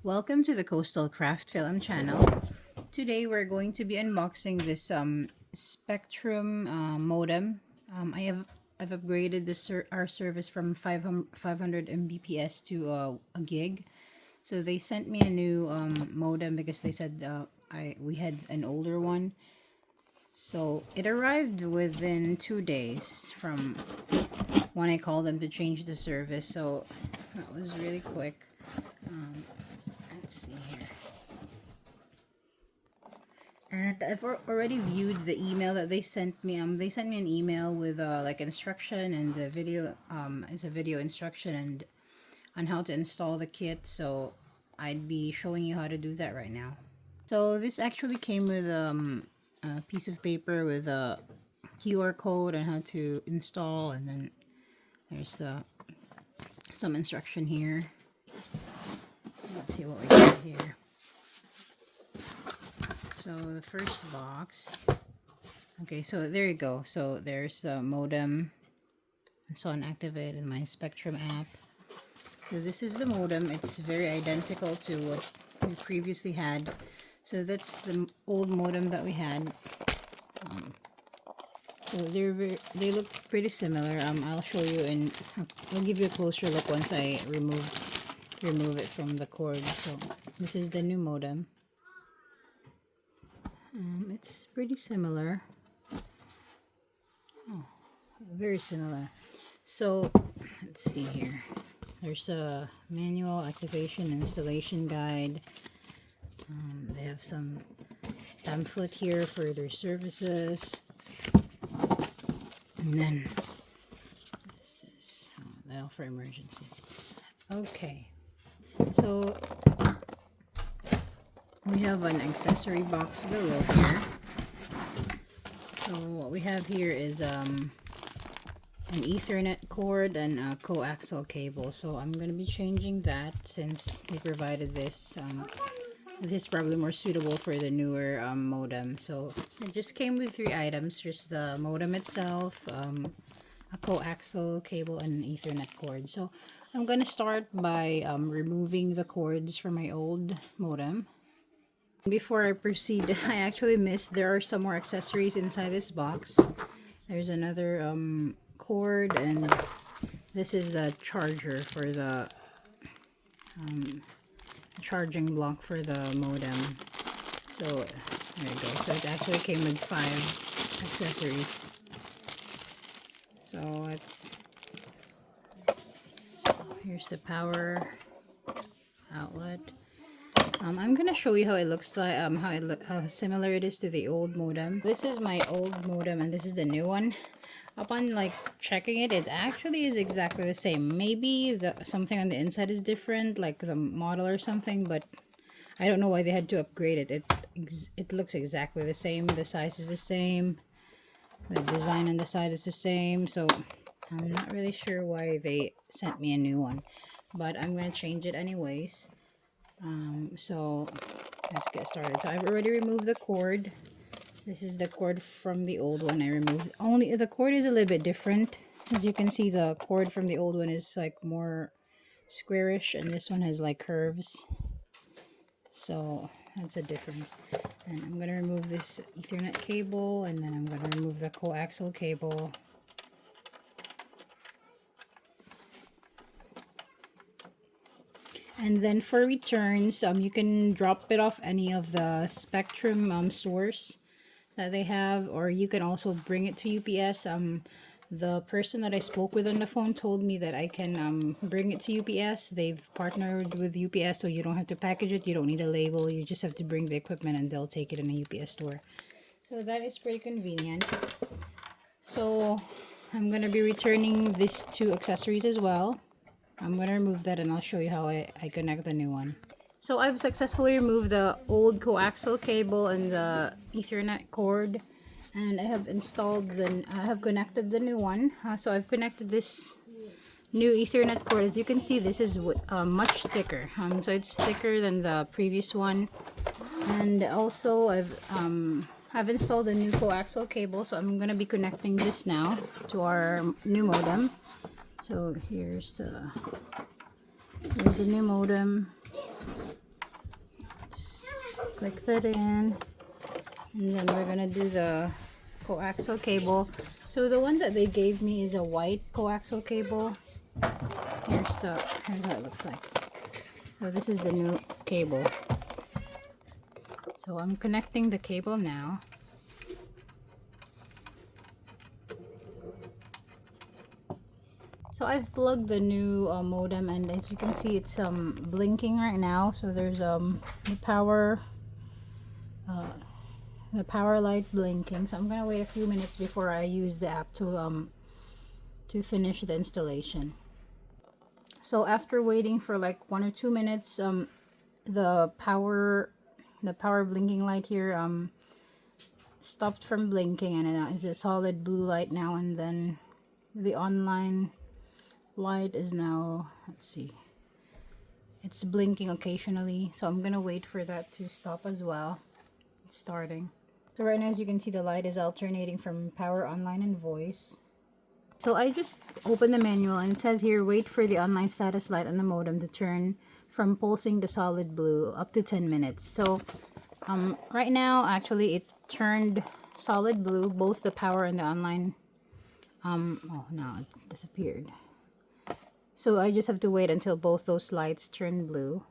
Welcome to the CoastalCraftFilAm channel. Today we're going to be unboxing this Spectrum modem. I've upgraded our service from 500 Mbps to a gig. So they sent me a new modem because they said we had an older one. So it arrived within 2 days from when I called them to change the service. So that was really quick. Let's see here. And I've already viewed the email that they sent me. They sent me an email with like instruction, and the video is a video instruction and on how to install the kit. So I'd be showing you how to do that right now. So this actually came with a piece of paper with a QR code on how to install, and then there's some instruction here. Let's see what we got here. So the first box. Okay, so there you go. So there's the modem. So activate in my Spectrum app. So this is the modem. It's very identical to what we previously had. So that's the old modem that we had. So they look pretty similar. I'll show you, and I'll give you a closer look once I remove it from the cord. So this is the new modem. It's pretty similar. Oh, very similar. So let's see here. There's a manual, activation, installation guide. They have some pamphlet here for their services. And then what is this? Oh, dial for emergency. Okay. So we have an accessory box below here. So what we have here is an Ethernet cord and a coaxial cable. So I'm going to be changing that since they provided this. This is probably more suitable for the newer modem. So it just came with 3 items. There's the modem itself, a coaxial cable, and an Ethernet cord. So I'm going to start by removing the cords from my old modem. Before I proceed, I actually missed there are some more accessories inside this box. There's another cord, and this is the charger for the charging block for the modem. So there you go. So it actually came with 5 accessories. So here's the power outlet. I'm gonna show you how it looks like, how similar it is to the old modem. This is my old modem, and this is the new one. Upon like checking it, it actually is exactly the same. Maybe something on the inside is different, like the model or something, but I don't know why they had to upgrade it. It looks exactly the same. The size is the same. The design on the side is the same. So I'm not really sure why they sent me a new one, but I'm gonna change it anyways. So let's get started. So I've already removed the cord. This is the cord from the old one I removed. Only the cord is a little bit different. As you can see, the cord from the old one is like more squarish, and this one has like curves. So that's a difference. And I'm gonna remove this Ethernet cable, and then I'm gonna remove the coaxial cable. And then for returns, you can drop it off any of the Spectrum stores that they have, or you can also bring it to UPS. The person that I spoke with on the phone told me that I can bring it to UPS. They've partnered with UPS, so you don't have to package it. You don't need a label. You just have to bring the equipment, and they'll take it in a UPS store. So that is pretty convenient. So I'm going to be returning these 2 accessories as well. I'm going to remove that, and I'll show you how I connect the new one. So I've successfully removed the old coaxial cable and the Ethernet cord, and I have connected the new one. So I've connected this new Ethernet cord. As you can see, this is much thicker. So it's thicker than the previous one, and also I've installed the new coaxial cable. So I'm going to be connecting this now to our new modem. So here's the new modem. click that in, and then we're gonna do the coaxial cable. So the one that they gave me is a white coaxial cable. Here's how it looks like. So this is the new cable. So I'm connecting the cable now. So I've plugged the new modem, and as you can see, it's blinking right now. So there's the power light blinking. So I'm gonna wait a few minutes before I use the app to finish the installation. So after waiting for like 1 or 2 minutes, the power blinking light here stopped from blinking, and it's a solid blue light now. And then the online light is now, let's see, it's blinking occasionally. So I'm gonna wait for that to stop as well. It's starting. So right now, as you can see, the light is alternating from power, online, and voice. So I just opened the manual, and it says here, wait for the online status light on the modem to turn from pulsing to solid blue up to 10 minutes. So right now, actually, it turned solid blue, both the power and the online. Oh no, it disappeared. So I just have to wait until both those lights turn blue.